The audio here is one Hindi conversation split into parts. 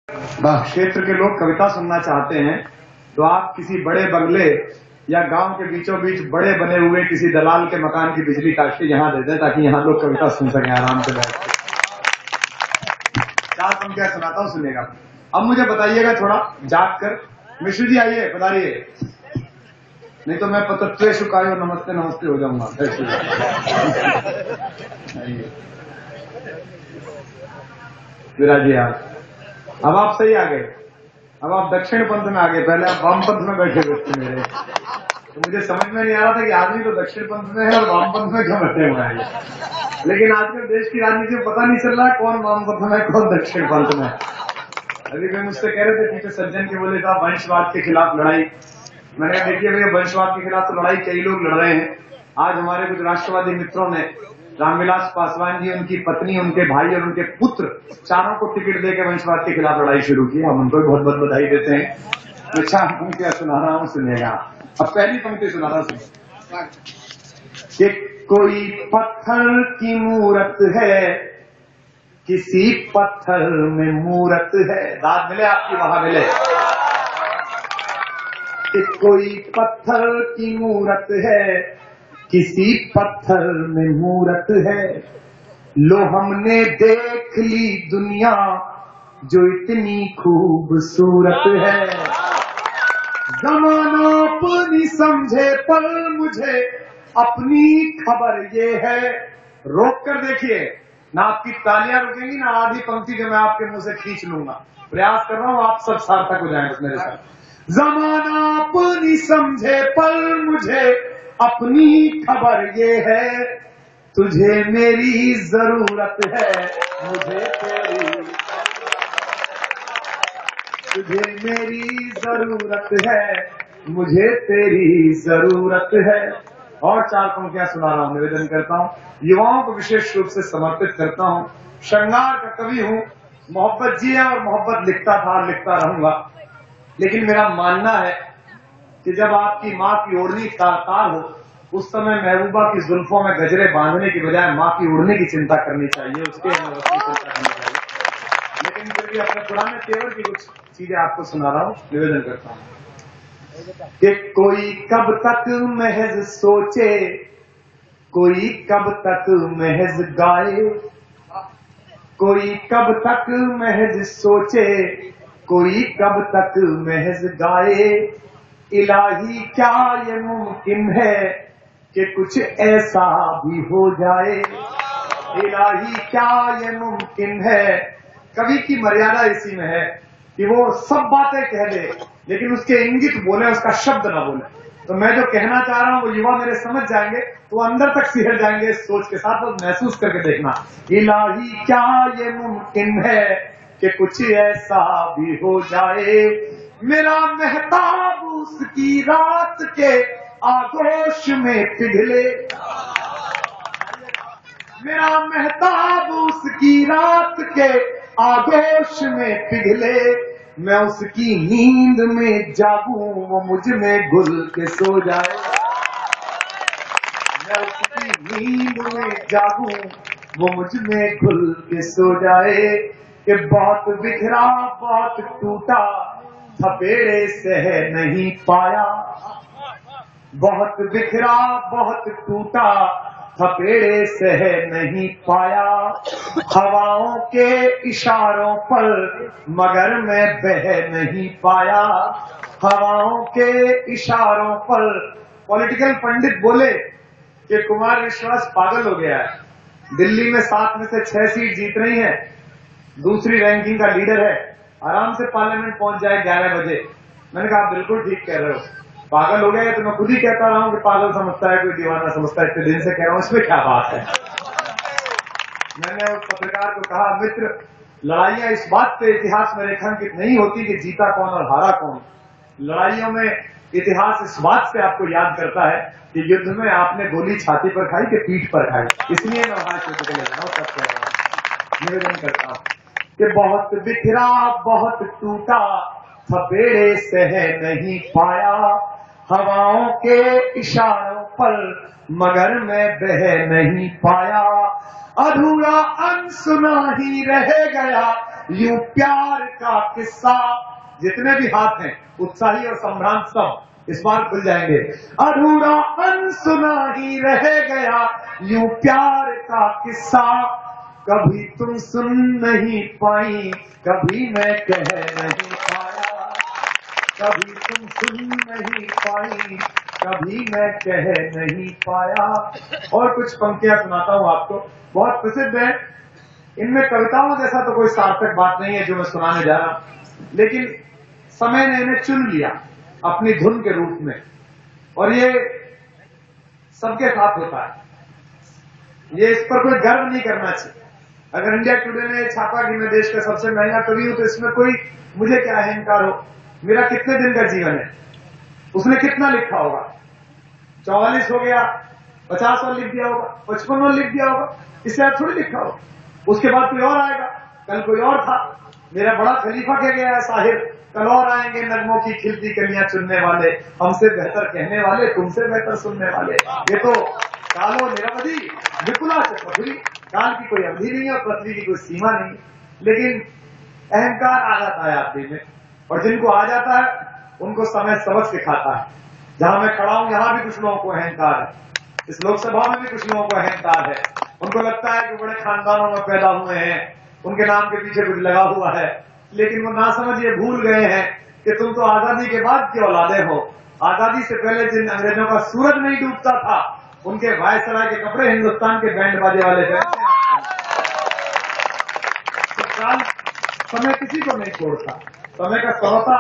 क्षेत्र के लोग कविता सुनना चाहते हैं तो आप किसी बड़े बंगले या गांव के बीचों बीच बड़े बने हुए किसी दलाल के मकान की बिजली काट के यहाँ दे दें ताकि यहाँ लोग कविता सुन सकें आराम से बैठ के। चार पंक्तियां सुनाता हूँ, सुनेगा। अब मुझे बताइएगा थोड़ा जाग कर। मिश्र जी आइए, पधारिए, नहीं तो मैं पतत्वे शुकायो नमस्ते नमस्ते हो जाऊंगा। विराजिए आप। अब आप सही आ गए, अब आप दक्षिण पंथ में आ गए, पहले आप वाम पंथ में बैठे हुए थे मेरे, तो मुझे समझ में नहीं आ रहा था कि आदमी तो दक्षिण पंथ में है और वाम पंथ में क्यों बैठे हुए हैं। लेकिन आजकल देश की राजनीति में पता नहीं चल रहा है कौन वाम पंथ में कौन दक्षिण पंथ में। अभी कोई मुझसे कह रहे थे पीछे सज्जन के, बोले था वंशवाद के खिलाफ लड़ाई। मैंने कहा देखिए भैया, वंशवाद के खिलाफ तो लड़ाई कई लोग लड़ रहे हैं। आज हमारे कुछ राष्ट्रवादी मित्रों ने, रामविलास पासवान जी, उनकी पत्नी, उनके भाई और उनके पुत्र, चारों को टिकट देकर वंशवाद के खिलाफ लड़ाई शुरू की। हम उनको बहुत बहुत बधाई देते हैं। तो चार पंक्तियां सुना रहा हूं, सुनेगा। अब पहली पंक्ति सुना रहा हूं कि कोई पत्थर की मूरत है, किसी पत्थर में मूरत है। दाद मिले आपकी, वहां मिले। कि कोई पत्थर की मूरत है, किसी पत्थर में मूरत है। लो हमने देख ली दुनिया जो इतनी खूबसूरत है। जमाना अपनी समझे पर मुझे अपनी खबर ये है। रोक कर देखिए ना, आपकी तालियां रुकेंगी ना आधी पंक्ति जो मैं आपके मुंह से खींच लूंगा। प्रयास कर रहा हूं आप सब सार्थक हो जाएंगे मेरे साथ। जमाना अपनी समझे पर मुझे अपनी खबर ये है। तुझे मेरी जरूरत है, मुझे तेरी, तुझे मेरी जरूरत है, मुझे तेरी जरूरत है। और चार पंक्तियां सुना रहा हूं, निवेदन करता हूं, युवाओं को विशेष रूप से समर्पित करता हूं। श्रृंगार का कवि हूं, मोहब्बत जी है और मोहब्बत लिखता था, लिखता रहूंगा। लेकिन मेरा मानना है कि जब आपकी माँ की ओढ़नी तार हो, उस समय महबूबा की जुल्फों में गजरे बांधने की बजाय माँ की ओढ़ने की चिंता करनी चाहिए, उसके चिंता करनी चाहिए। लेकिन फिर भी अपने पुराने तेवर की कुछ चीजें आपको सुना रहा हूं, निवेदन करता हूं कि कोई कब तक महज सोचे, कोई कब तक महज गाए, कोई कब तक महज सोचे, कोई कब तक महज गाए। इलाही क्या ये मुमकिन है कि कुछ ऐसा भी हो जाए। इलाही क्या ये मुमकिन है। कवि की मर्यादा इसी में है कि वो सब बातें कह दे लेकिन उसके इंगित बोले, उसका शब्द ना बोले। तो मैं जो कहना चाह रहा हूं वो युवा मेरे समझ जाएंगे तो अंदर तक सिहर जाएंगे इस सोच के साथ, और महसूस करके देखना। इलाही क्या ये मुमकिन है कि कुछ ऐसा भी हो जाए। मेरा मेहताब उसकी रात के आगोश में पिघले, मेरा मेहताब उसकी रात के आगोश में पिघले। मैं उसकी नींद में जागूं, वो मुझ में घुल के सो जाए। मैं उसकी नींद में जागूं, वो मुझ में घुल के सो जाए। कि बहुत बिखरा बहुत टूटा, थपेड़े सह नहीं पाया। बहुत बिखरा बहुत टूटा, थपेड़े सह नहीं पाया। हवाओं के इशारों पर मगर मैं बह नहीं पाया। हवाओं के इशारों पर। पॉलिटिकल पंडित बोले कि कुमार विश्वास पागल हो गया है। दिल्ली में 7 में से 6 सीट जीत रही है, दूसरी रैंकिंग का लीडर है, आराम से पार्लियामेंट पहुंच जाए 11 बजे। मैंने कहा बिल्कुल ठीक कह रहे हो, पागल हो गया है। तो मैं खुद ही कहता रहा हूं कि पागल समझता है कोई दीवाना समझता है, इतने दिन से कह रहा हूं, इसमें क्या बात है। मैंने उस पत्रकार को कहा मित्र, लड़ाइयां इस बात पे इतिहास में रेखांकित नहीं होती कि जीता कौन और हारा कौन। लड़ाइयों में इतिहास इस बात से आपको याद करता है कि युद्ध में आपने गोली छाती पर खाई कि पीठ पर खाई। इसलिए मैं वहां से ले रहा हूं, सब कह रहा हूं, निवेदन करता हूं कि बहुत बिखरा बहुत टूटा, थपेड़े सह नहीं पाया। हवाओं के इशारों पर मगर मैं बह नहीं पाया। अधूरा अनसुना ही रह गया यूं प्यार का किस्सा। जितने भी हाथ हैं उत्साही और संभ्रांत सब इस बार खुल जाएंगे। अधूरा अनसुना ही रह गया यूं प्यार का किस्सा, कभी तुम सुन नहीं पाई, कभी मैं कह नहीं पाया, कभी तुम सुन नहीं पाई, कभी मैं कह नहीं पाया। और कुछ पंक्तियां सुनाता हूं आपको, बहुत प्रसिद्ध है। इनमें कविताओं जैसा तो कोई सार्थक बात नहीं है जो मैं सुनाने जा रहा हूं, लेकिन समय ने इन्हें चुन लिया अपनी धुन के रूप में, और ये सबके साथ होता है। ये इस पर कोई गर्व नहीं करना चाहिए। अगर इंडिया टुडे ने छापा कि मैं देश का सबसे महंगा कवि हूं, तो इसमें कोई मुझे क्या अहंकार हो। मेरा कितने दिन का जीवन है, उसने कितना लिखा होगा, 44 हो गया, 50 और लिख दिया होगा, 55 और लिख दिया होगा, इससे आप थोड़ी लिखा होगा। उसके बाद कोई और आएगा, कल कोई और था। मेरा बड़ा खलीफा कह गया है साहिर, कल और आएंगे नगमों की खिलती कलियां चुनने वाले, हमसे बेहतर कहने वाले, तुमसे बेहतर सुनने वाले। ये तो कालो निरवधि विपुला चक्रधुरी, काल की कोई अवधि नहीं है और पृथ्वी की कोई सीमा नहीं है। लेकिन अहंकार आ जाता है आदमी में, और जिनको आ जाता है उनको समय सबक सिखाता है। जहां मैं खड़ा हूं यहां भी कुछ लोगों को अहंकार है, इस लोकसभा में भी कुछ लोगों को अहंकार है। उनको लगता है कि बड़े खानदानों में पैदा हुए हैं, उनके नाम के पीछे कुछ लगा हुआ है, लेकिन वो ना समझ ये भूल गए हैं कि तुम तो आजादी के बाद की औलादे हो। आजादी से पहले जिन अंग्रेजों का सूरज नहीं डूबता था, उनके वायसराय के कपड़े हिंदुस्तान के बैंड बाजे वाले पहनते हैं। तो काल समय किसी को नहीं छोड़ता, समय का सौता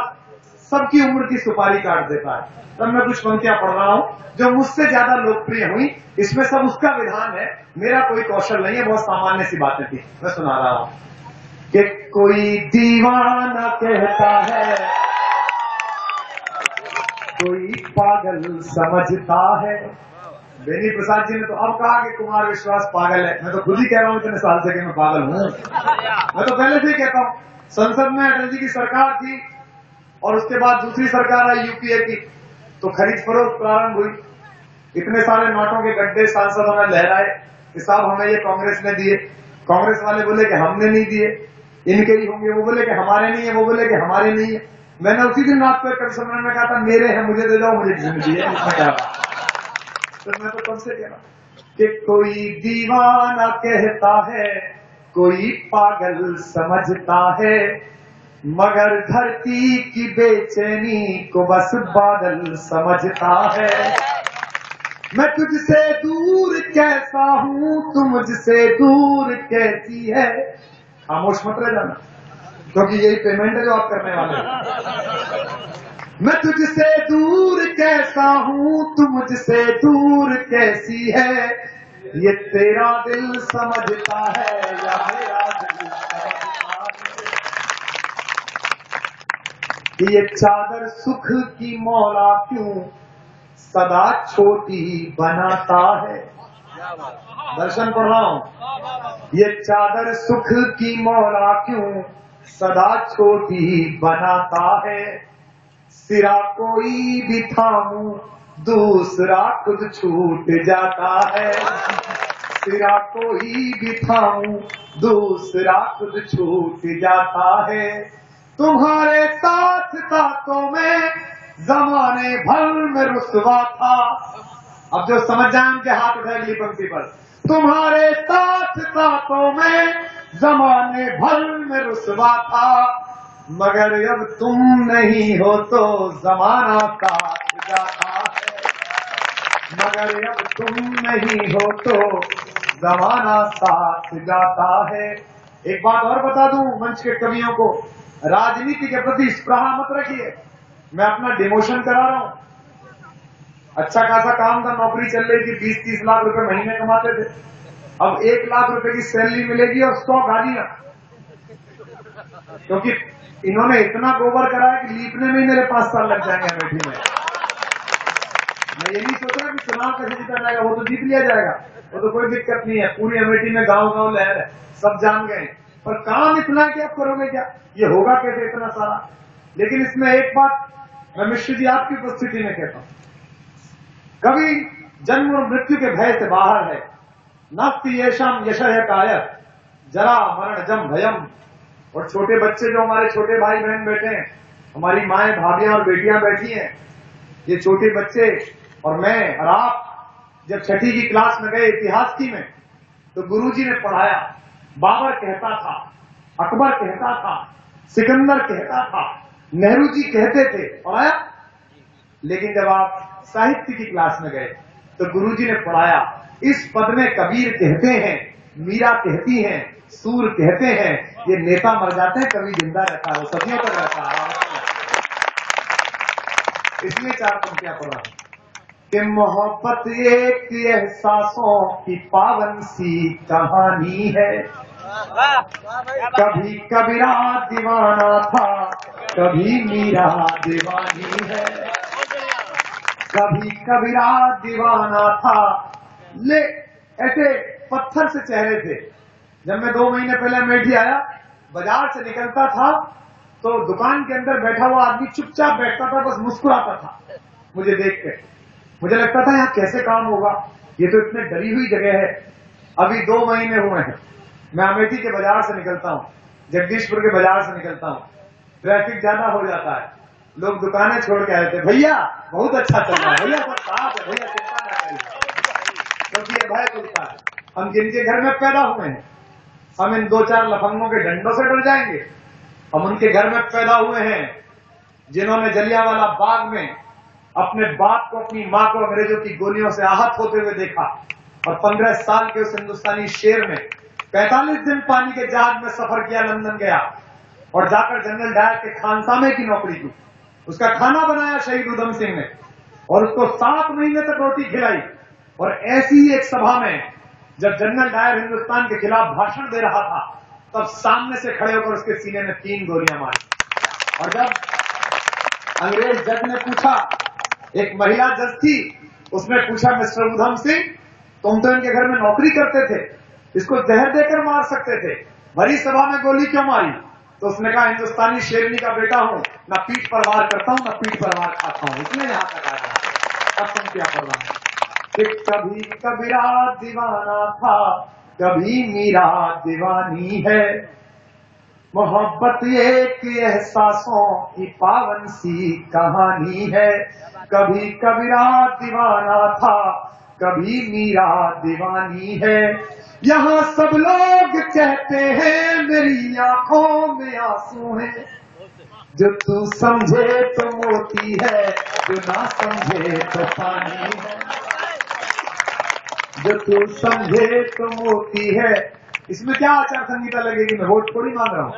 सबकी उम्र की सुपारी काट देता है। तब मैं कुछ पंक्तियां पढ़ रहा हूं जो मुझसे ज्यादा लोकप्रिय हुई। इसमें सब उसका विधान है, मेरा कोई कौशल नहीं है, बहुत सामान्य सी बातें थी। मैं सुना रहा हूं कि कोई दीवाना कहता है, कोई पागल समझता है। बेनी प्रसाद जी ने तो अब कहा कि कुमार विश्वास पागल है। मैं तो खुद ही कह रहा हूं इतने साल से कि मैं पागल हूं। मैं तो पहले से ही कहता हूं। संसद में अटल जी की सरकार थी और उसके बाद दूसरी सरकार आई यूपीए की, तो खरीद फरोख्त प्रारंभ हुई। इतने सारे नोटों के गड्ढे सांसदों ने लहराए कि साहब हमें ये कांग्रेस ने दिए। कांग्रेस वाले बोले कि हमने नहीं दिए, इनके ही होंगे। वो बोले कि हमारे नहीं है, वो बोले कि हमारे नहीं है। मैंने उसी दिन रात को कवि सम्मेलन में कहा था मेरे हैं, मुझे दे जाओ, मुझे किसी ने दिए। तो मैं तो तुमसे कह रहा कि कोई दीवाना कहता है, कोई पागल समझता है, मगर धरती की बेचैनी को बस बादल समझता है। मैं तुझसे दूर कैसा हूं, तू मुझसे दूर कैसी है। खामोश मत रह जाना, क्योंकि यही पेमेंट है जो आप करने वाले हैं। मैं तुझसे दूर कैसा हूं, तू मुझसे दूर कैसी है। ये तेरा दिल समझता है या मेरा दिल समझता है। ये चादर सुख की मौला क्यों सदा छोटी बनाता है। दर्शन पढ़ रहा हूं। ये चादर सुख की मौला क्यों सदा छोटी बनाता है। सिरा कोई भी थामूं दूसरा खुद छूट जाता है। सिरा कोई भी थामूं दूसरा खुद छूट जाता है। तुम्हारे साथ साथों में जमाने भर में रुसवा था। अब जो समझ जाए उनके हाथ उठाए अगली पंक्ति पर। तुम्हारे साथ साथों में जमाने भर में रुसवा था, मगर अब तुम नहीं हो तो जमाना साथ जाता है। मगर अब तुम नहीं हो तो जमाना साथ जाता है। एक बात और बता दूं मंच के कवियों को, राजनीति के प्रति स्पृहा मत रखिए। मैं अपना डिमोशन करा रहा हूं। अच्छा खासा काम था, नौकरी चल रही थी, 20-30 लाख रुपए महीने कमाते थे। अब 1 लाख रुपए की सैलरी मिलेगी और 100 गालियां, क्योंकि इन्होंने इतना गोबर कराया कि लीपने में मेरे 5 साल लग जाएंगे अमेठी में। मैं ये नहीं सोच रहा कि चुनाव कैसे जीता जाएगा, वो तो जीत लिया जाएगा, वो तो कोई दिक्कत नहीं है। पूरी अमेठी में गांव गांव लहर है, सब जान गए। पर काम इतना है कि आप करोगे क्या, ये होगा कैसे इतना सारा। लेकिन इसमें एक बात मैं मिश्र जी आपकी उपस्थिति में कहता हूं, कभी जन्म और मृत्यु के भय से बाहर है। नास्ति येषाम यशः कायः जरा मरण जम भयम और छोटे बच्चे जो हमारे छोटे भाई बहन बैठे हैं, हमारी माएं, भाभियां और बेटियां बैठी हैं, ये छोटे बच्चे और मैं और आप जब छठी की क्लास में गए इतिहास की में, तो गुरुजी ने पढ़ाया, बाबर कहता था, अकबर कहता था, सिकंदर कहता था, नेहरू जी कहते थे, पढ़ाया। लेकिन जब आप साहित्य की क्लास में गए तो गुरुजी ने पढ़ाया, इस पद में कबीर कहते हैं, मीरा कहती हैं, सूर कहते हैं, ये नेता मर जाते हैं, कभी जिंदा रहता है, वो सदियों तक रहता है। इसलिए 4 पंक्तियां पढ़ा कि मोहब्बत एक एहसासों की पावन सी कहानी है, कभी कबीरा दीवाना था, कभी मीरा दीवानी है, कभी कबीरा दीवाना था। ले ऐसे पत्थर से चेहरे थे। जब मैं 2 महीने पहले अमेठी आया, बाजार से निकलता था तो दुकान के अंदर बैठा हुआ आदमी चुपचाप बैठता था, बस मुस्कुराता था मुझे देख के। मुझे लगता था यहाँ कैसे काम होगा, ये तो इतने डरी हुई जगह है। अभी 2 महीने हुए हैं, मैं अमेठी के बाजार से निकलता हूँ, जगदीशपुर के बाजार से निकलता हूँ, ट्रैफिक ज्यादा हो जाता है, लोग दुकानें छोड़ के आए थे, भैया बहुत अच्छा चल रहा है, भैया सब साफ है, भैया चिंता ना करिए, क्योंकि ये भय खुलता है। हम जिनके घर में पैदा हुए हैं, हम इन 2-4 लफंगों के डंडों से डर जाएंगे? हम उनके घर में पैदा हुए हैं जिन्होंने जलियांवाला बाग में अपने बाप को, अपनी मां को अंग्रेजों की गोलियों से आहत होते हुए देखा, और 15 साल के उस हिंदुस्तानी शेर में 45 दिन पानी के जहाज में सफर किया, लंदन गया और जाकर जनरल डायर के खानसामे की नौकरी की, उसका खाना बनाया शहीद उधम सिंह ने, और उसको 7 महीने तक रोटी खिलाई। और ऐसी ही एक सभा में जब जनरल डायर हिंदुस्तान के खिलाफ भाषण दे रहा था, तब सामने से खड़े होकर उसके सीने में 3 गोलियां मारी। और जब अंग्रेज जज ने पूछा, एक महिला जज थी, उसने पूछा, मिस्टर उधम सिंह, तुम तो इनके घर में नौकरी करते थे, इसको जहर देकर मार सकते थे, भरी सभा में गोली क्यों मारी? तो उसने कहा, हिंदुस्तानी शेरनी का बेटा हूं, ना पीठ पर वार करता हूं, ना पीठ पर वार खाता हूं, इसलिए यहां तक आया। अब तुम क्या कर रहा है? कभी कबीरा दीवाना था, कभी मीरा दीवानी है, मोहब्बत एक एहसासों की पावन सी कहानी है, कभी कबीरा दीवाना था, कभी मीरा दीवानी है। यहाँ सब लोग कहते हैं मेरी आंखों में आंसू है, जो तू समझे तो मोती है, जो ना समझे तो पानी है, जो तू समझे तो मोती है। इसमें क्या आचार संहिता लगेगी? मैं वोट थोड़ी मांग रहा हूँ,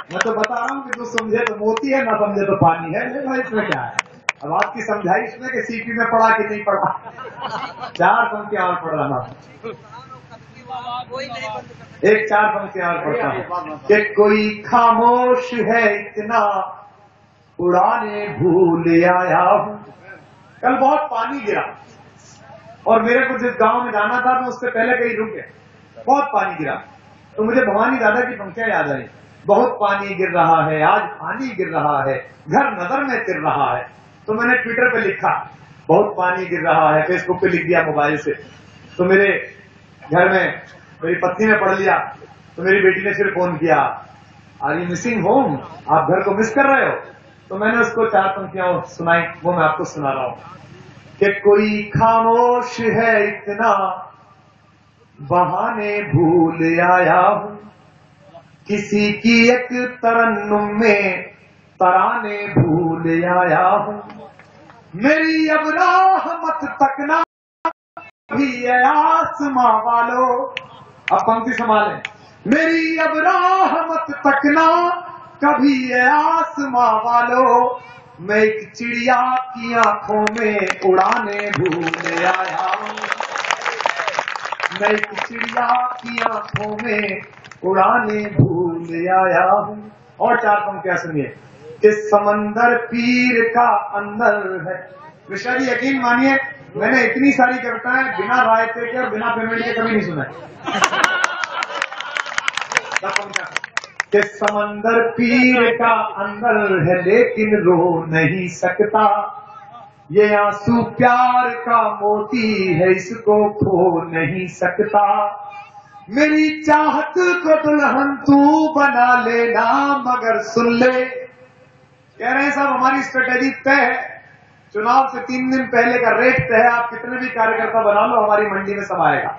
मैं तो बता रहा हूँ कि तू समझे तो मोती है, ना समझे तो पानी है। भाई इसमें क्या है? अब आपकी समझाइश में कि सीपी में पढ़ा कि नहीं पढ़ा। 4 पंक्तियां और पढ़ रहा था, एक 4 पंक्तियां और पढ़ता हूं कि कोई खामोश है इतना, उड़ाने भूल आया हूं। कल बहुत पानी गिरा और मेरे को जिस गांव में जाना था मैं उससे पहले कहीं रुक गया, बहुत पानी गिरा, तो मुझे भवानी दादा की पंक्तियां याद आई, बहुत पानी गिर रहा है, आज पानी गिर रहा है, घर नजर में तिर रहा है। तो मैंने ट्विटर पे लिखा, बहुत पानी गिर रहा है, फेसबुक पे लिख दिया मोबाइल से। तो मेरे घर में मेरी पत्नी ने पढ़ लिया, तो मेरी बेटी ने फिर फोन किया, आर यू मिसिंग होम, आप घर को मिस कर रहे हो? तो मैंने उसको 4 पंक्तियां सुनाई, वो मैं आपको सुना रहा हूं कि कोई खामोश है इतना, बहाने भूल आया हूं, किसी की एक तरन्नुम में तराने भूल आया हूं, मेरी अब राह मत तकना भी है आसमां वालों। अब पंक्ति संभालें, मेरी अब राह मत तकना कभी है आसमां वालों, मैं एक चिड़िया की आंखों में उड़ाने भूल आया हूं, मैं एक चिड़िया की आंखों में उड़ाने भूल आया हूं। और 4 पंक्तियां सुनिए कि समंदर पीर का अंदर है। विश्वा जी यकीन मानिए, मैंने इतनी सारी कविताएं बिना रायते के और बिना पेमेंट के कभी नहीं सुनाई। कि समंदर पीर का अंदर है लेकिन रो नहीं सकता, ये आंसू प्यार का मोती है इसको खो नहीं सकता, मेरी चाहत को दुल्हन तू बना लेना, मगर सुन ले। कह रहे हैं साहब हमारी स्ट्रेटेजी तय है, चुनाव से 3 दिन पहले का रेट तय है, आप कितने भी कार्यकर्ता बना लो हमारी मंडी में सब आएगा।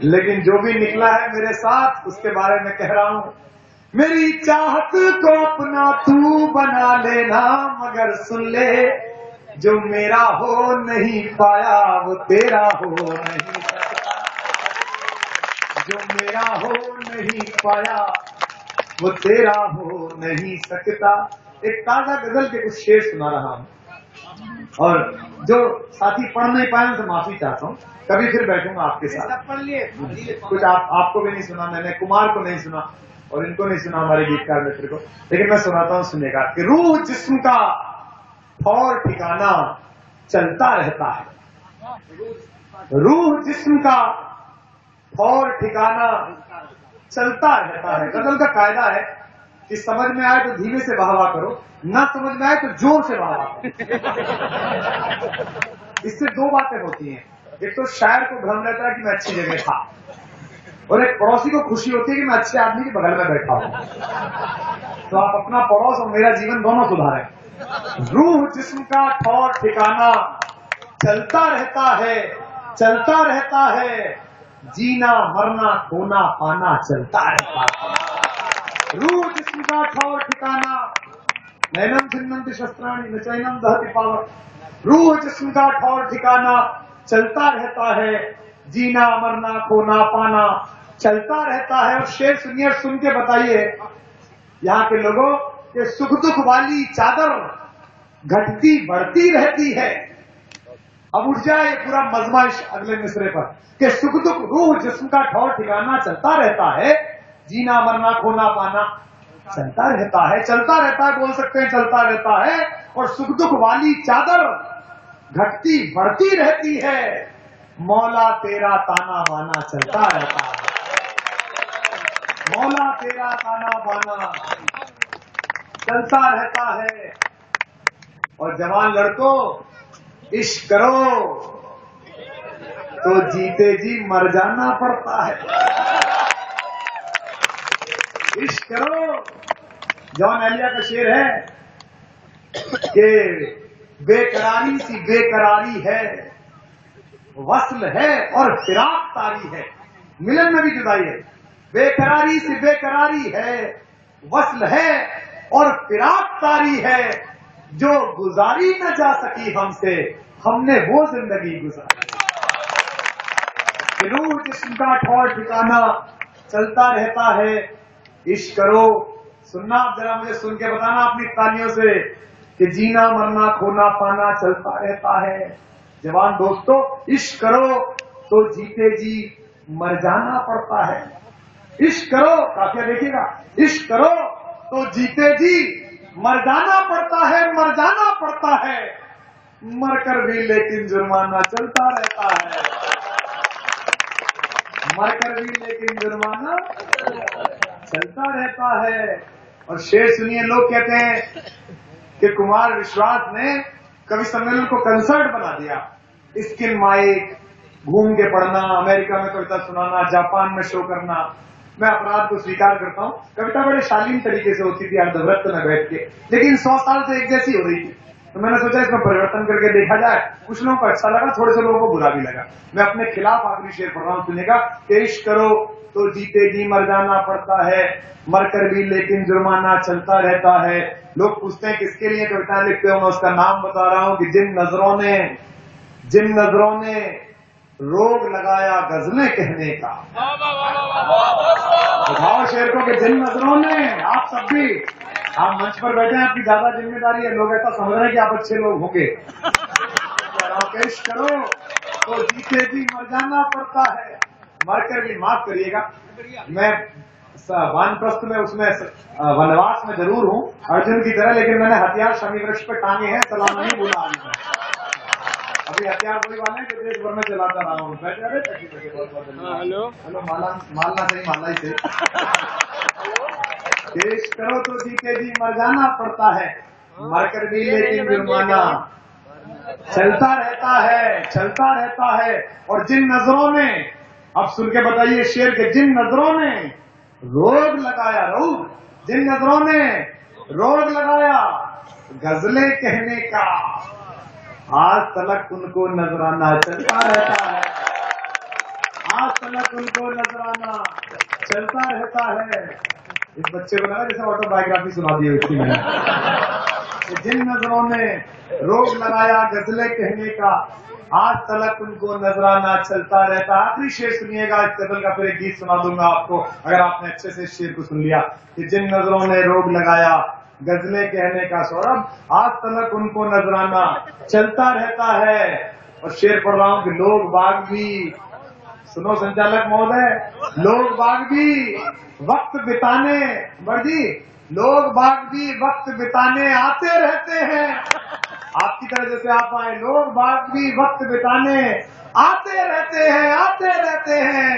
लेकिन जो भी निकला है मेरे साथ उसके बारे में कह रहा हूं, मेरी चाहत को अपना तू बना लेना, मगर सुन ले, जो मेरा हो नहीं पाया वो तेरा हो नहीं सकता, जो मेरा हो नहीं पाया वो तेरा हो नहीं सकता। एक ताजा गजल के कुछ शेर सुना रहा हूं, और जो साथी पढ़ नहीं पाए उनसे माफी चाहता हूं, कभी फिर बैठूंगा आपके साथ। पढ़ लिए कुछ आपको भी नहीं सुना मैंने, कुमार को नहीं सुना और इनको नहीं सुना हमारे गीतकार मित्र को, लेकिन मैं सुनाता हूं, सुनेगा कि रूह जिस्म का ठौर ठिकाना चलता रहता है, रूह जिस्म का ठौर ठिकाना चलता रहता है। गजल का कायदा है कि समझ में आए तो धीमे से वाह वाह करो, ना समझ में आए तो जोर से वाह वाह करो। इससे 2 बातें होती हैं, एक तो शायर को भ्रम रहता है कि मैं अच्छी जगह था, और एक पड़ोसी को खुशी होती है कि मैं अच्छे आदमी के बगल में बैठा हूं। तो आप अपना पड़ोस और मेरा जीवन दोनों सुधारें। रूह जिस्म का ठौर ठिकाना चलता रहता है, चलता रहता है, जीना मरना खोना पाना चलता रहता है। रूह जिस्म का ठौर ठिकाना, नैनम छिन्नन्ति शस्त्राणि न चैनम दहति पावक, रूह जिस्म का ठौर ठिकाना चलता रहता है, जीना मरना खोना पाना चलता रहता है। और शेर सुनिए, सुन के बताइए यहाँ के लोगों के सुख दुख वाली चादर घटती बढ़ती रहती है। अब उठ जाए पूरा मजमा अगले मिसरे पर कि सुख दुख रूह जिस्म का ठौर ठिकाना चलता रहता है, जीना मरना खोना पाना चलता रहता है, चलता रहता है, बोल सकते हैं चलता रहता है। और सुख दुख वाली चादर घटती बढ़ती रहती है, मौला तेरा ताना बाना चलता रहता है, मौला तेरा ताना बाना चलता रहता है। और जवान लड़कों, इश्क करो तो जीते जी मर जाना पड़ता है, इश्क करो। जॉन एलिया का शेर है कि बेकरारी सी बेकरारी है, वस्ल है और फिराक तारी है, मिलन में भी जुदाई है। बेकरारी सी बेकरारी है, वस्ल है और फिराक तारी है, जो गुजारी न जा सकी हमसे, हमने वो जिंदगी गुजारी। रूह जिस्म का ठौर ठिकाना चलता रहता है, इश्क करो। सुनना आप जरा, मुझे सुन के बताना अपनी तालियों से कि जीना मरना खोना पाना चलता रहता है। जवान दोस्तों, इश्क करो तो जीते जी मर जाना पड़ता है, इश्क करो, काफिया देखिएगा, इश्क करो तो जीते जी मर जाना पड़ता है, मर जाना पड़ता है, मरकर भी लेकिन जुर्माना चलता रहता है, मरकर भी लेकिन जुर्माना चलता रहता है। और शेर सुनिए, लोग कहते हैं कि कुमार विश्वास ने कवि सम्मेलन को कंसर्ट बना दिया, स्किन माइक, घूम के पढ़ना, अमेरिका में कविता सुनाना, जापान में शो करना। मैं अपराध को स्वीकार करता हूँ, कविता बड़े शालीन तरीके से होती थी अर्धव्रत में बैठ के, लेकिन 100 साल से एक जैसी हो रही थी। तो मैंने सोचा इसमें परिवर्तन करके देखा जाए। कुछ लोगों को अच्छा लगा, थोड़े से लोगों को बुरा भी लगा। मैं अपने खिलाफ आखिरी शेर पढ़ रहा हूँ, सुनेगा कि इश्क करो तो जीते जी मर जाना पड़ता है, मरकर भी लेकिन जुर्माना चलता रहता है। लोग पूछते हैं किसके लिए कविताएं लिखते हो, मैं उसका नाम बता रहा हूँ कि जिन नजरों ने रोग लगाया गजलें कहने का। बताओ शेर को कि जिन नजरों ने, आप सब भी, आप मंच पर बैठे हैं, आपकी ज्यादा जिम्मेदारी है, लोग ऐसा समझ रहे हैं कि आप अच्छे लोग होंगे। करो तो जीते जी मर जाना पड़ता है, मरकर भी, माफ करिएगा, मैं वानप्रस्थ में उसमें वनवास में जरूर हूँ अर्जुन की तरह, लेकिन मैंने हथियार शमी वृक्ष पे टांगे हैं, सलाम नहीं बोला आज मैं। अभी हथियार कोई वाले जो देश भर में चलाता रहा हूँ। हेलो हेलो, मालना सही, मालना ही सही। देश करो तो जीते जी मर जाना पड़ता है, मरकर भी लेकिन जुर्माना चलता रहता है, चलता रहता है। और जिन नजरों ने अब सुन के बताइए शेर के, जिन नजरों ने रोग लगाया, रोग, जिन नजरों ने रोग लगाया गजलें कहने का, आज तलक उनको नजराना चलता रहता है, आज तलक उनको नजराना चलता रहता है। इस बच्चे को लगा जैसे ऑटोबायोग्राफी सुना दी उसकी मैंने। जिन नजरों ने रोग लगाया गजलें कहने का, आज तलक उनको नजराना चलता रहता। आखिरी शेर सुनिएगा इस गजल का, फिर एक गीत सुना दूंगा आपको अगर आपने अच्छे से इस शेर को सुन लिया कि जिन नजरों ने रोग लगाया गजलें कहने का, सौरभ, आज तलक उनको नजराना चलता रहता है। और शेर पढ़ रहा हूं कि लोग बाग भी, सुनो संचालक महोदय, लोग बाग भी वक्त बिताने, बड़ी लोग बाग भी वक्त बिताने आते रहते हैं। आपकी तरह जैसे आप आए, लोग बाग भी वक्त बिताने आते रहते हैं, आते रहते हैं,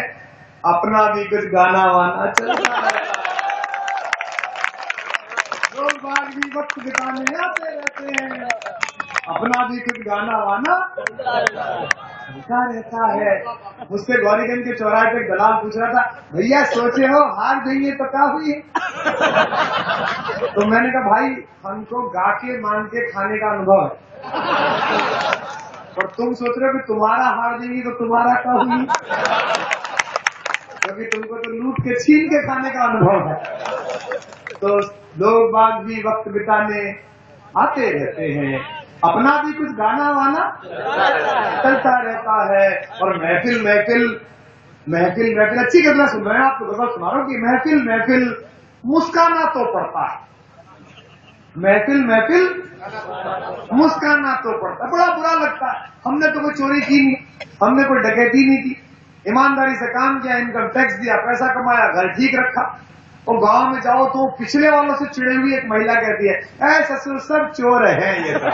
अपना भी कुछ गाना वाना चलता रहता है। लोग बाग भी वक्त बिताने आते रहते हैं, अपना भी कुछ गाना वाना चलता रहता है। मुझसे गौरीगंज के चौराहे पे दलाल पूछ रहा था, भैया सोचे हो हार देंगे तो क्या हुई? तो मैंने कहा, भाई हमको गा के मान के खाने का अनुभव है, और तुम सोच रहे हो कि तुम्हारा हार देंगे तो तुम्हारा क्या हुई? क्योंकि तुमको तो लूट के छीन के खाने का अनुभव है। तो लोग बाग भी वक्त बिताने आते रहते हैं, अपना भी कुछ गाना वाना चलता रहता है। और महफिल महफिल महफिल महफिल, अच्छी गजल सुन रहे हैं, आपको गजल सुना रहा हूँ कि महफिल महफिल मुस्काना तो पड़ता है, महफिल महफिल मुस्काना तो पड़ता है। बड़ा बुरा लगता है, हमने तो कोई चोरी की नहीं, हमने कोई डकैती नहीं की, ईमानदारी से काम किया, इनकम टैक्स दिया, पैसा कमाया, घर ठीक रखा। और गांव में जाओ तो पिछले वालों से चिड़े हुई एक महिला कहती है, ऐ ससुर सब चोर हैं ये सब।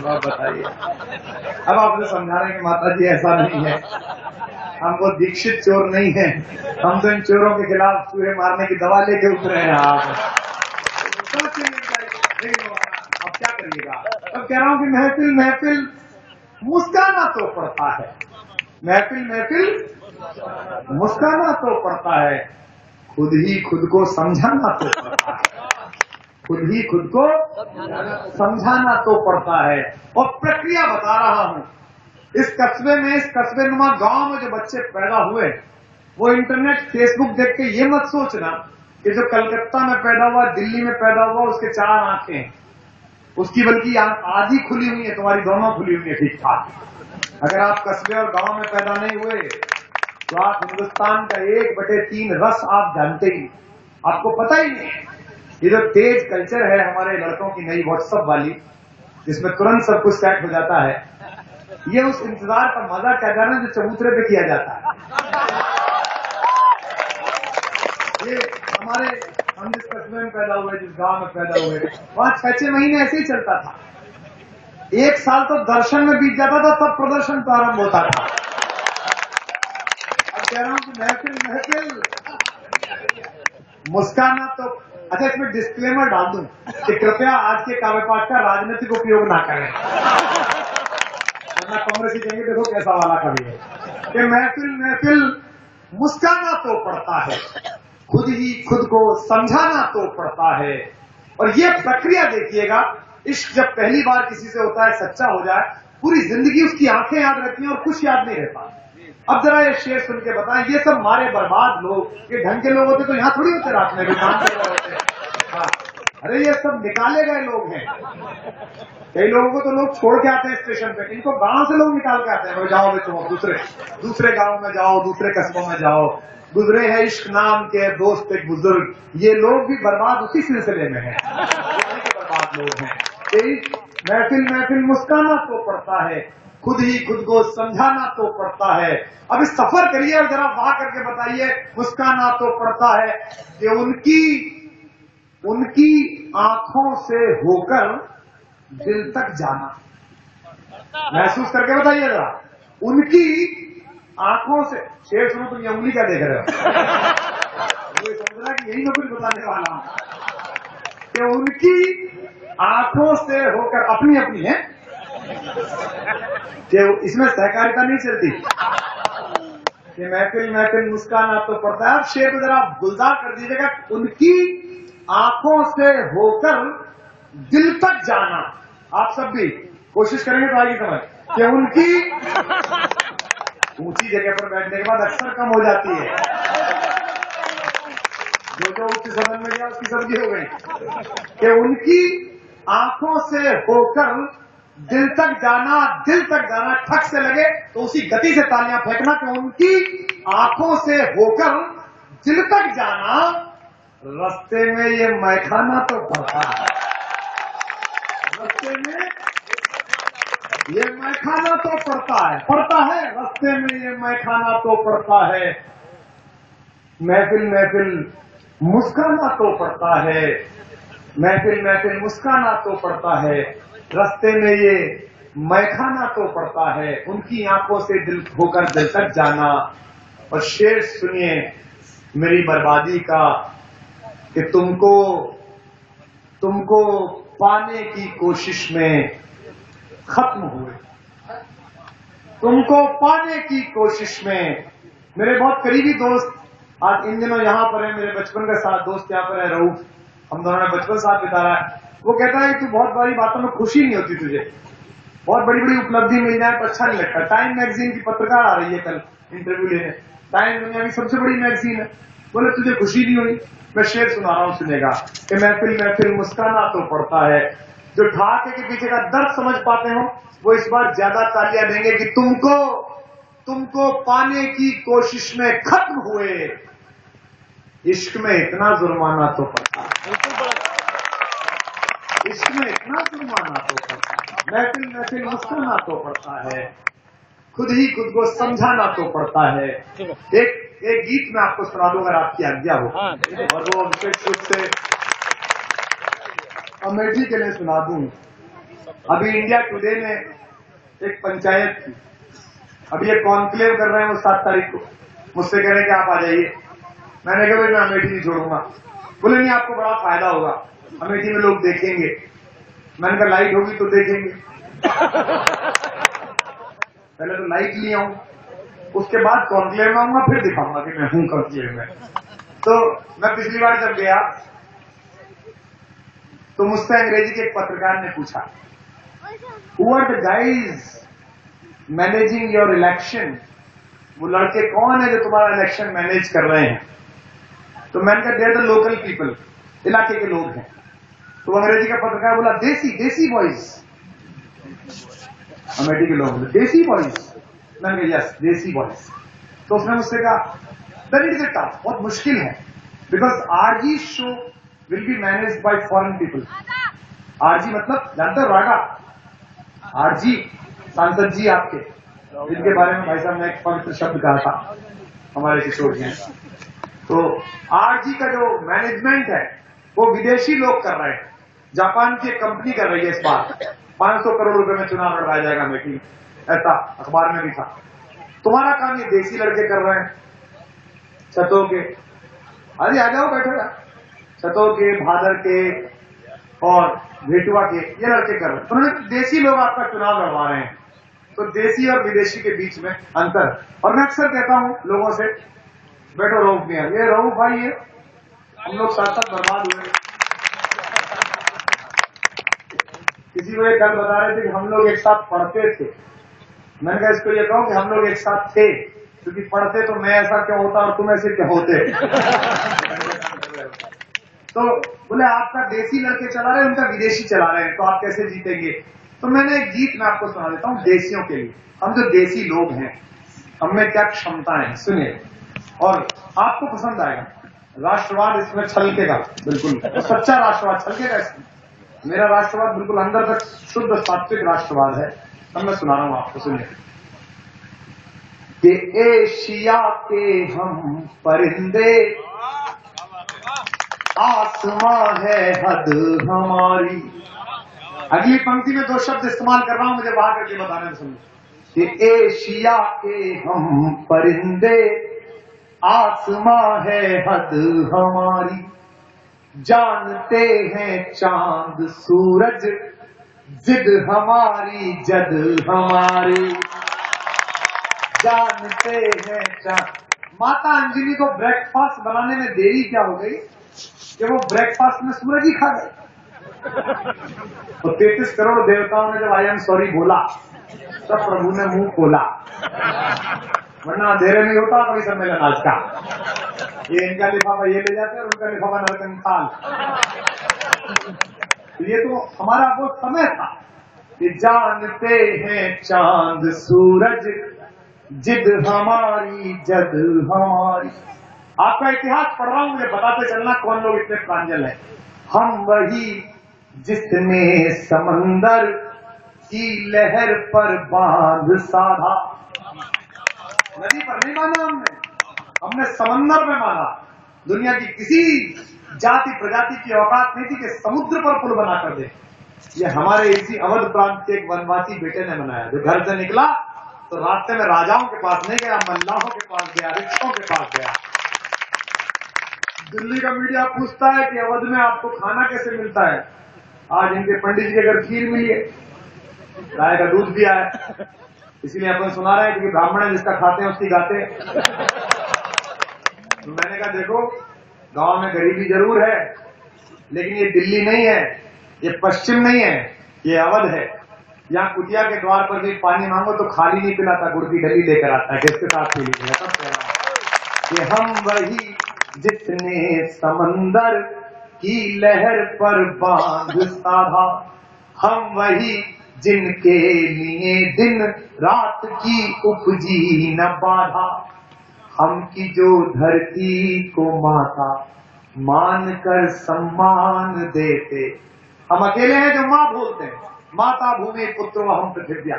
आप बताइए, अब आपने समझा रहे हैं कि माता जी ऐसा नहीं है, हम वो दीक्षित चोर नहीं है, हम तो इन चोरों के खिलाफ चूहे मारने की दवा लेके उतरे हैं। आप अब क्या करिएगा? अब कह रहा हूं कि महफिल महफिल मुस्काना तो पड़ता है, महफिल महफिल मुस्काना तो पड़ता है, खुद ही खुद को समझाना तो पड़ता है, खुद ही खुद को समझाना तो पड़ता है। और प्रक्रिया बता रहा हूं, इस कस्बे में, इस कस्बे नुमा गांव में जो बच्चे पैदा हुए, वो इंटरनेट फेसबुक देख के ये मत सोचना कि जो कलकत्ता में पैदा हुआ, दिल्ली में पैदा हुआ, उसके 4 आंखें हैं, उसकी बल्कि आधी खुली हुई है, तुम्हारी दोनों खुली हुई है ठीक ठाक। अगर आप कस्बे और गांव में पैदा नहीं हुए तो आप हिंदुस्तान का 1/3 रस आप जानते ही, आपको पता ही नहीं। ये जो तेज कल्चर है हमारे लड़कों की नई व्हाट्सएप वाली, जिसमें तुरंत सब कुछ सेट हो जाता है, ये उस इंतजार का मजा क्या जाना जो चबूतरे पे किया जाता है। ये हमारे, हम जिस कस्बे में पैदा हुए, जिस गांव में पैदा हुए, वहां 6 महीने ऐसे ही चलता था। 1 साल तो दर्शन में बीत जाता था, तब प्रदर्शन प्रारंभ होता था। अब कह रहा हूं कि महफिल महफिल मुस्काना तो, अच्छा इसमें डिस्क्लेमर डाल दूं कि कृपया आज के काव्य पाठ का राजनीतिक उपयोग ना करें, वरना कांग्रेस ही कहेंगे देखो कैसा वाला कवि है। कि महफिल महफिल मुस्काना तो पड़ता है, खुद ही खुद को समझाना तो पड़ता है। और ये प्रक्रिया देखिएगा, इश्क जब पहली बार किसी से होता है, सच्चा हो जाए, पूरी जिंदगी उसकी आंखें याद रहती हैं और कुछ याद नहीं रहता। अब जरा ये शेर सुन के बताएं, ये सब मारे बर्बाद लोग, ये ढंग के लोग होते तो यहाँ थोड़ी होते रात में, काम कर रहे होते। हाँ, अरे ये सब निकाले गए लोग हैं। कई लोगों को तो लोग छोड़ के आते हैं स्टेशन पे, इनको गांव से लोग निकाल के आते हैं, जाओ बेचो दूसरे गांव में जाओ, दूसरे कस्बों में जाओ। गुजरे हैं इश्क नाम के दोस्त एक बुजुर्ग, ये लोग भी बर्बाद उसी सिलसिले में है, बर्बाद लोग हैं। महफिल महफिल मुस्काना तो पड़ता है, खुद ही खुद को समझाना तो पड़ता है। अब इस सफर करिए और जरा वाह करके बताइए, मुस्काना तो पड़ता है कि उनकी आंखों से होकर दिल तक जाना। महसूस करके बताइए जरा, उनकी आंखों से, शेर सुनो तुम ये उंगली क्या देख रहे हो? वो समझना कि यही मैं कुछ बताने वाला हूं कि उनकी आंखों से होकर, अपनी अपनी है कि इसमें सहकारिता नहीं चलती, कि महफिल महफिल मुस्काना तो पड़ता है। अब शेर को जरा गुलजार कर दीजिएगा। उनकी आंखों से होकर दिल तक जाना। आप सब भी कोशिश करेंगे तो आएगी समझ कि उनकी ऊंची जगह पर बैठने के बाद अक्सर कम हो जाती है। जो उच्च सदन में गया उसकी सब्जी हो गई। कि उनकी आंखों से होकर दिल तक जाना ठक से लगे तो उसी गति से तालियां फेंकना। कि उनकी आंखों से होकर दिल तक जाना, रास्ते में ये मैखाना तो पड़ता है। रास्ते में ये मैखाना तो पड़ता है रास्ते में ये मैखाना तो पड़ता है। महफिल महफिल मुस्काना तो पड़ता है, महफिल महफिल मुस्काना तो पड़ता है, रास्ते में ये मैखाना तो पड़ता है। उनकी आंखों से दिल होकर दिल तक जाना। और शेर सुनिए मेरी बर्बादी का कि तुमको पाने की कोशिश में खत्म हुए। तुमको पाने की कोशिश में। मेरे बहुत करीबी दोस्त आज इन दिनों यहाँ पर है, मेरे बचपन का साथ दोस्त यहाँ पर है रऊफ, हम दोनों ने बचपन साथ बिताया है। वो कहता है कि तू बहुत बड़ी बातों में खुशी नहीं होती तुझे, बहुत बड़ी बड़ी उपलब्धि मिल जाए तो अच्छा नहीं लगता। टाइम मैगजीन की पत्रकार आ रही है कल इंटरव्यू लेने, टाइम दुनिया की सबसे बड़ी मैगजीन है, बोले तुझे खुशी नहीं हुई। मैं शेर सुना रहा हूं, सुनेगा कि महफिल महफिल मुस्काना तो पड़ता है। जो ढाके के पीछे का दर्द समझ पाते हो वो इस बार ज्यादा तालियां देंगे कि तुमको पाने की कोशिश में खत्म हुए। इश्क में इतना जुर्माना तो पड़ता है, इश्क में इतना जुर्माना तो पड़ता है। महफिल महफिल मुस्कुराना तो पड़ता है, खुद ही खुद को समझाना तो पड़ता है। एक गीत मैं आपको सुना दूं अगर आपकी आज्ञा हो, और वो विशेष रूप से अमेठी के लिए सुना दूं। अभी इंडिया टुडे ने एक पंचायत की, अभी ये कॉन्क्लेव कर रहे हैं वो 7 तारीख को, मुझसे कह रहे हैं कि आप आ जाइए। मैंने कहा भाई मैं अमेठी नहीं छोड़ूंगा। बोले नहीं आपको बड़ा फायदा होगा, अमेठी में लोग देखेंगे। मैंने कहा लाइट होगी तो देखेंगे। पहले तो लाइट ले आऊं, उसके बाद कॉन्क्लेव में आऊंगा, फिर दिखाऊंगा कि मैं हूं कॉन्क्लेव में। तो मैं पिछली बार जब गया तो मुझसे अंग्रेजी के एक पत्रकार ने पूछा, who are the guys managing your election? वो लड़के कौन है जो तुम्हारा इलेक्शन मैनेज कर रहे हैं? तो मैंने कहा they are the local people, इलाके के लोग हैं। तो अंग्रेजी का पत्रकार बोला देसी बॉयज। अमेठी के लोग बोले देसी बॉयज। मैंने कहा यस देसी बॉयज। तो उसने मुझसे कहा दैट इज टफ, बहुत मुश्किल है, because RG show will be manage by foreign people. RG मतलब जानते हो रागा, आरजी सांसद जी आपके, जिनके बारे में भाई साहब ने एक पवित्र शब्द कहा था हमारे किशोर जी। तो आरजी का जो मैनेजमेंट है वो विदेशी लोग कर रहे हैं। जापान की एक कंपनी कर रही है इस बार, 500 करोड़ रुपए में चुनाव लड़वाया जाएगा अमेठी में, ऐसा अखबार में भी था। तुम्हारा काम ये देसी लड़के कर रहे हैं, छतों के, अरे आ जाओ बैठो यार, छतों के, भादर के और भेटुआ के ये लड़के कर रहे हैं। उन्होंने देसी लोग आपका चुनाव लड़वा रहे हैं। तो देसी और विदेशी के बीच में अंतर। और मैं अक्सर कहता हूं लोगों से, बैठो रऊफ में, ये रऊफ भाई है, हम लोग साथ साथ बर्बाद हुए। किसी को ये कल बता रहे थे कि हम लोग एक साथ पढ़ते थे। मैंने कहा इसको ये कहूं कि हम लोग एक साथ थे, क्योंकि पढ़ते तो मैं ऐसा क्यों होता और तुम ऐसे क्या होते। तो बोले आपका देसी लड़के चला रहे हैं, उनका विदेशी चला रहे हैं, तो आप कैसे जीतेंगे? तो मैंने एक गीत में आपको सुना देता हूं देसियों के लिए। हम जो देसी लोग हैं, हम में क्या क्षमताएं हैं, सुनिए और आपको पसंद आएगा। राष्ट्रवाद इसमें छलकेगा, बिल्कुल सच्चा राष्ट्रवाद छलकेगा इसमें। मेरा राष्ट्रवाद बिल्कुल अंदर तक शुद्ध सात्विक राष्ट्रवाद है। अब मैं सुना रहा हूं आपको, सुनिए। कि एशिया के हम परिंदे, आसमां है हद हमारी। अगली पंक्ति में 2 शब्द इस्तेमाल कर रहा हूं, मुझे बाहर करके बताने में सुनिए। कि एशिया के हम परिंदे, आसमां है हद हमारी। जानते हैं चांद सूरज, जिद हमारी जद हमारी। जानते हैं चांद। माता अंजलि को ब्रेकफास्ट बनाने में देरी क्या हो गई कि वो ब्रेकफास्ट में सूरज ही खा गए। तो 33 करोड़ देवताओं ने जब आई एम सॉरी बोला तब प्रभु ने मुंह खोला, वरना अंधेरे नहीं होता कभी सम्मेलन आज का। ये इनका लिफाफा ये ले जाते और उनका लिफाफा नरकंकाल। तो ये तो हमारा वो समय था कि जानते हैं चांद सूरज जिद हमारी जद हमारी। आपका इतिहास पढ़ रहा हूं, मुझे बताते चलना कौन लोग इतने प्रांजल हैं। हम वही जिसने समंदर की लहर पर बांध साधा। नदी पर नहीं माना हमने समंदर में माना। दुनिया की किसी जाति प्रजाति की औकात नहीं थी कि समुद्र पर पुल बना कर दे। ये हमारे इसी अवध प्रांत के एक वनवासी बेटे ने बनाया, जो घर से निकला तो रास्ते में राजाओं के पास नहीं गया, मल्लाहों के पास गया, रिक्शों के पास गया। दिल्ली का मीडिया पूछता है कि अवध में आपको खाना कैसे मिलता है। आज इनके पंडित जी के घर खीर मिली है, गाय का दूध भी आया, इसीलिए अपन सुना रहे हैं कि ब्राह्मण जिसका खाते हैं उसकी गाते हैं। तो मैंने कहा देखो, गांव में गरीबी जरूर है, लेकिन ये दिल्ली नहीं है, ये पश्चिम नहीं है, ये अवध है। यहाँ कुटिया के द्वार पर भी पानी मांगो तो खाली नहीं पिलाता, गुड़ की डली लेकर आता है, किसके साथ पी लीजिए। सब कह रहा हूं कि हम वही जिसने समंदर की लहर पर बांध साधा, हम वही जिनके लिए दिन रात की उपजी न बाधा, हम की जो धरती को माता मानकर सम्मान देते। हम अकेले हैं जो माँ बोलते हैं, माता भूमि पुत्रो हम पृथिव्या।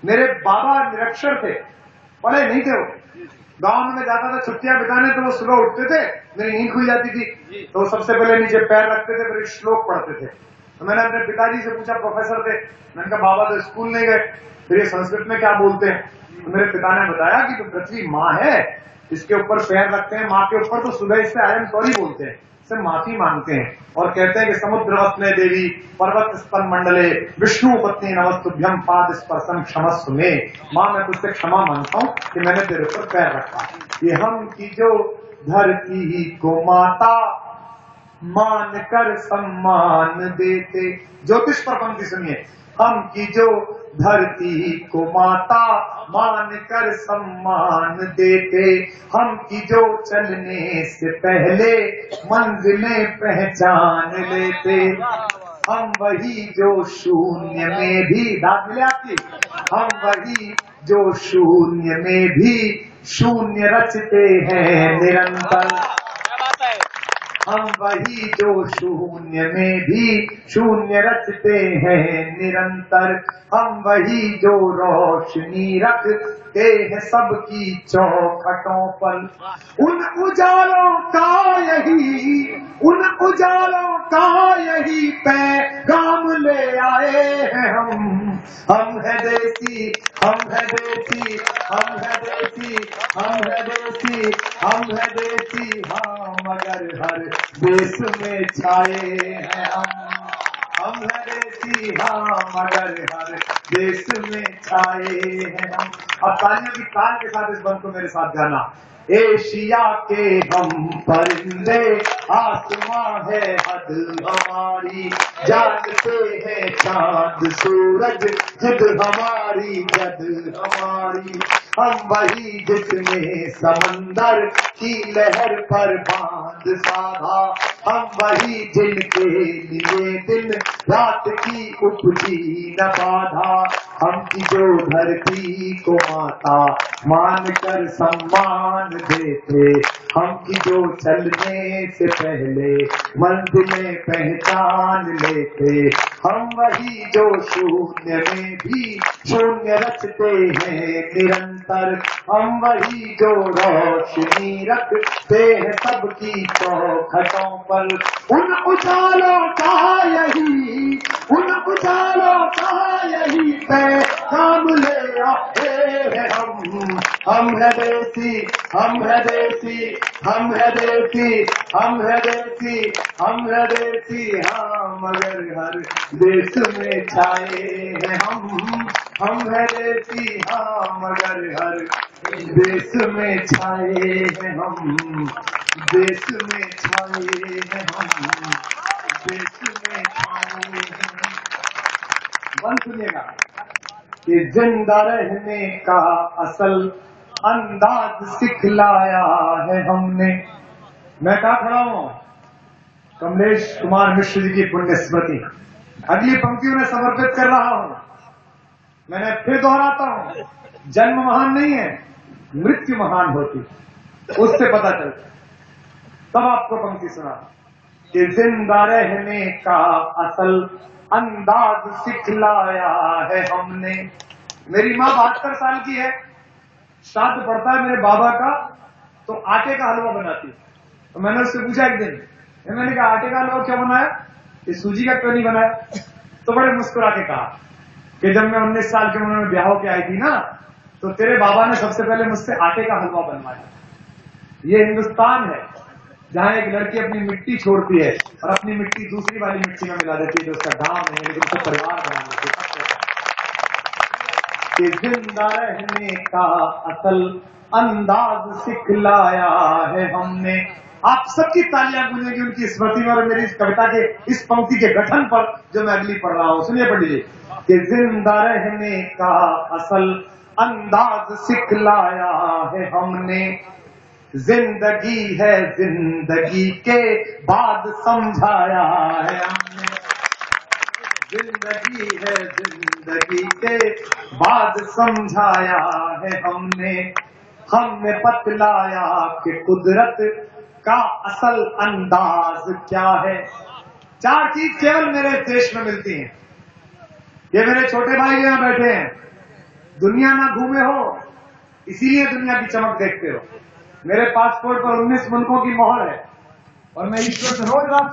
मेरे बाबा निरक्षर थे, पढ़े नहीं थे वो। गांव में जाता था छुट्टियां बिताने, तो वो सुबह उठते थे, मेरी नींद खुल जाती थी, तो सबसे पहले नीचे पैर रखते थे, फिर श्लोक पढ़ते थे। तो मैंने अपने पिताजी से पूछा, प्रोफेसर थे, मैंने कहा बाबा तो स्कूल नहीं गए, फिर ये संस्कृत में क्या बोलते हैं। तो मेरे पिता ने बताया कि तो पृथ्वी माँ है, इसके ऊपर पैर रखते हैं, माँ के ऊपर तो सुबह इससे आई एम सॉरी बोलते हैं, इससे माफी मांगते हैं और कहते हैं कि समुद्र वत्ने देवी पर्वत स्तन मंडले विष्णु पत्नी नमस्तुभ्यम पाद स्पर्शम क्षमस्व में। माँ मैं तुझसे क्षमा मांगता हूँ कि मैंने तेरे ऊपर पैर रखा। ये हम की जो धरती को माता मान कर सम्मान देते। ज्योतिष पर पंक्ति सुनिए, हम की जो धरती को माता मान कर सम्मान देते, हम की जो चलने से पहले मंजिलें पहचान लेते, हम वही जो शून्य में भी, दाद मिले आपकी, हम वही जो शून्य में भी शून्य रचते हैं निरंतर, हम वही जो शून्य में भी शून्य रचते हैं निरंतर, हम वही जो रोशनी रखते हैं सबकी चौखटों पर। उन उजालों का यही, उन उजालों का यही पैगाम ले आए हैं हम है देसी, हम है देसी, हम है देसी, हम है देसी, हम है देसी, हम अगर हर देश में छाए हैं हम है देसी, हम अगर हर देश में छाए हैं हम। अब तालियों की ताल के साथ इस बंद को मेरे साथ गाना। एशिया के हम परिंदे आसमां है हद हमारी, जानते हैं चांद सूरज जिद हमारी जद हमारी, हम वही जिसने समंदर की लहर पर बांध साधा, हम वही जिनके लिए दिन रात की उपजी न बाधा, हम की जो धरती को माता मान कर सम्मान देते, हम की जो चलने से पहले मंजिलें पहचान लेते, हम वही जो शून्य में भी शून्य रचते हैं निरंतर, हम वही जो रोशनी रखते हैं सबकी चौखटों पर। उन उजालों का यही, उन उजालों का यही पैगाम ले आए हैं हम है देसी, हम है देसी, हम है देसी, हम है देसी, हम है देसी, हम अगर हर देश में छाए हैं हम है देसी हाँ मगर हर देश में छाए हैं हम, देश में छाए हैं हम, देश में छाए हैं हम। वन सुनिएगा कि जिंदा रहने का असल अंदाज सिखलाया है हमने। मैं कहा खड़ा हूं कमलेश कुमार मिश्र जी की पुण्य स्मृति अगली पंक्तियों में समर्पित कर रहा हूं। मैंने फिर दोहराता हूं, जन्म महान नहीं है, मृत्यु महान होती, उससे पता चलता। तब आपको पंक्ति सुना कि जिंदा रहने का असल अंदाज सिखलाया है हमने। मेरी माँ 72 साल की है, श्राद्ध पड़ता है मेरे बाबा का तो आटे का हलवा बनाती। तो मैंने उससे पूछा एक दिन, मैंने कहा आटे का हलवा क्यों बनाया, ये सूजी का क्यों नहीं बनाया? तो बड़े मुस्कुरा के कहा कि जब मैं 19 साल की उम्र में ब्याह होके आई थी ना, तो तेरे बाबा ने सबसे पहले मुझसे आटे का हलवा बनवाया। ये हिंदुस्तान है जहां एक लड़की अपनी मिट्टी छोड़ती है और अपनी मिट्टी दूसरी वाली मिट्टी में मिला देती है, जो उसका गांव नहीं है लेकिन उसका परिवार बना देती है। जिंदा रहने का असल अंदाज सिखलाया है हमने। आप सबकी तालियां गूंजेंगी उनकी स्मृति में और मेरी इस कविता के इस पंक्ति के गठन पर जो मैं अगली पढ़ रहा हूं। सुनिए पंडित जी कि जिंदा रहने का असल अंदाज सिखलाया है हमने। जिंदगी है जिंदगी के बाद समझाया है हमने। जिंदगी है जिंदगी के बाद समझाया है हमने। हमने बतलाया कि कुदरत का असल अंदाज क्या है। 4 चीज केवल मेरे देश में मिलती हैं। ये मेरे छोटे भाई यहाँ बैठे हैं, दुनिया ना घूमे हो इसीलिए दुनिया की चमक देखते हो। मेरे पासपोर्ट पर 19 मुल्कों की मोहर है और मैं ईश्वर से रोज रात